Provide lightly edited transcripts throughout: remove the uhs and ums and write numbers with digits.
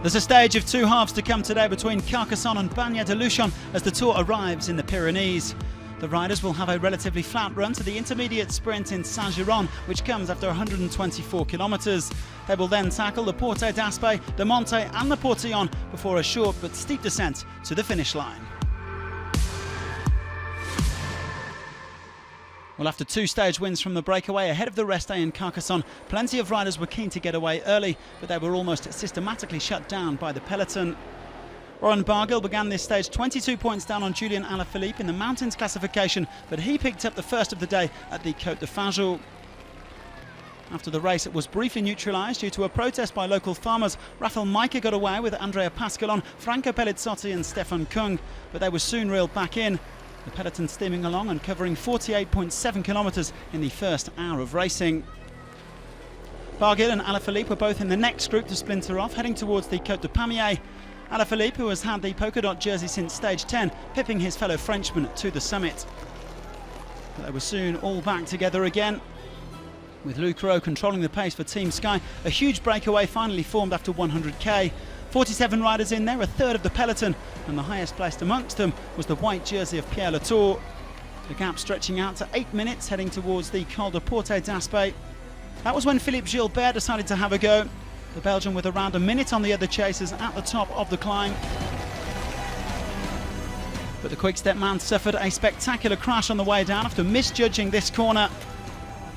There's a stage of two halves to come today between Carcassonne and Bagnères-de-Luchon as the Tour arrives in the Pyrenees. The riders will have a relatively flat run to the intermediate sprint in Saint-Geraint, which comes after 124 kilometres. They will then tackle the Porte d'Aspet, the Monte and the Portillon before a short but steep descent to the finish line. Well, after two stage wins from the breakaway ahead of the rest day in Carcassonne, plenty of riders were keen to get away early, but they were almost systematically shut down by the peloton. Warren Barguil began this stage 22 points down on Julian ALAPHILIPPE in the mountains classification, but he picked up the first of the day at the Côte de Fajol. After the race, it was briefly neutralised due to a protest by local farmers. Raphael Maika got away with Andrea Pascalon, Franco Pellizzotti and Stefan Kung, but they were soon reeled back in. The peloton steaming along and covering 48.7 kilometres in the first hour of racing. Barguil and ALAPHILIPPE were both in the next group to splinter off, heading towards the Côte de Pamiers. ALAPHILIPPE, who has had the polka dot jersey since stage 10, pipping his fellow Frenchman to the summit. But they were soon all back together again, with Luc Rowe controlling the pace for Team Sky. A huge breakaway finally formed after 100k. 47 riders in there, a third of the peloton, and the highest placed amongst them was the white jersey of Pierre Latour. The gap stretching out to 8 minutes, heading towards the Col de Porte d'Aspet. That was when Philippe Gilbert decided to have a go. The Belgian with around a minute on the other chasers at the top of the climb. But the quick-step man suffered a spectacular crash on the way down after misjudging this corner.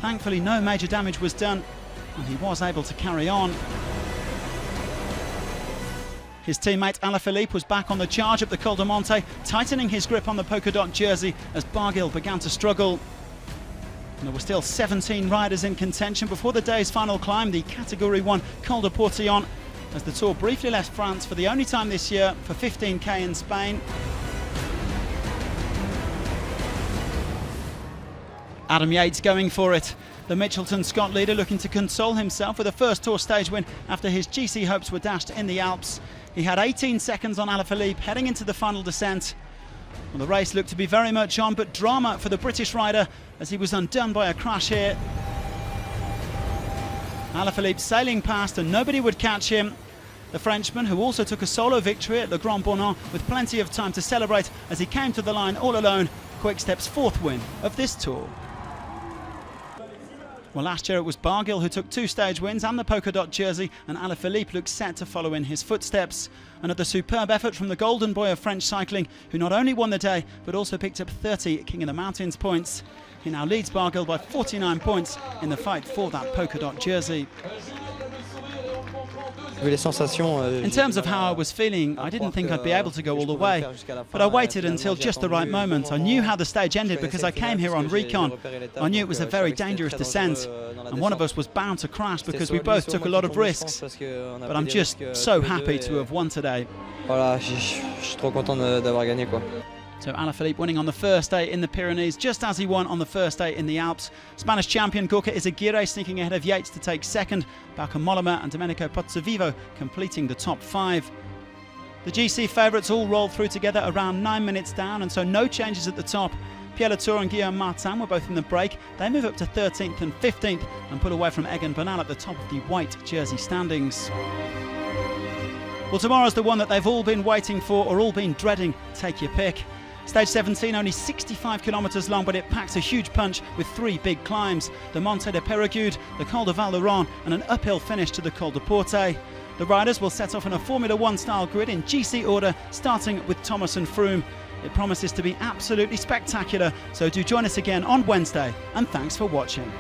Thankfully, no major damage was done, and he was able to carry on. His teammate ALAPHILIPPE was back on the charge up the Col de Monte, tightening his grip on the polka dot jersey as Barguil began to struggle. And there were still 17 riders in contention before the day's final climb, the Category 1 Col de Portillon, as the Tour briefly left France for the only time this year for 15k in Spain. Adam Yates going for it. The Mitchelton Scott leader looking to console himself with a first Tour stage win after his GC hopes were dashed in the Alps. He had 18 seconds on ALAPHILIPPE heading into the final descent. Well, the race looked to be very much on, but drama for the British rider as he was undone by a crash here. ALAPHILIPPE sailing past and nobody would catch him. The Frenchman, who also took a solo victory at Le Grand Bonan with plenty of time to celebrate as he came to the line all alone. Quick-Step's fourth win of this Tour. Well, last year it was Barguil who took two stage wins and the polka dot jersey, and ALAPHILIPPE looks set to follow in his footsteps. Another superb effort from the golden boy of French cycling, who not only won the day but also picked up 30 King of the Mountains points. He now leads Barguil by 49 points in the fight for that polka dot jersey. In terms of how I was feeling, I didn't think I'd be able to go all the way, but I waited until just the right moment. I knew how the stage ended because I came here on recon. I knew it was a very dangerous descent, and one of us was bound to crash because we both took a lot of risks. But I'm just so happy to have won today. So ALAPHILIPPE winning on the first day in the Pyrenees, just as he won on the first day in the Alps. Spanish champion Gorka IZAGUIRRE sneaking ahead of Yates to take second. Bauke Mollema and Domenico Pozzovivo completing the top five. The GC favourites all rolled through together around 9 minutes down, and so no changes at the top. Pierre Latour and Guillaume Martin were both in the break. They move up to 13th and 15th and pull away from Egan Bernal at the top of the white jersey standings. Well, tomorrow's the one that they've all been waiting for or all been dreading. Take your pick. Stage 17, only 65 kilometres long, but it packs a huge punch with three big climbs. The Monte de Périgueux, the Col de Val-de-Ron and an uphill finish to the Col de Porte. The riders will set off in a Formula 1 style grid in GC order, starting with Thomas and Froome. It promises to be absolutely spectacular, so do join us again on Wednesday, and thanks for watching.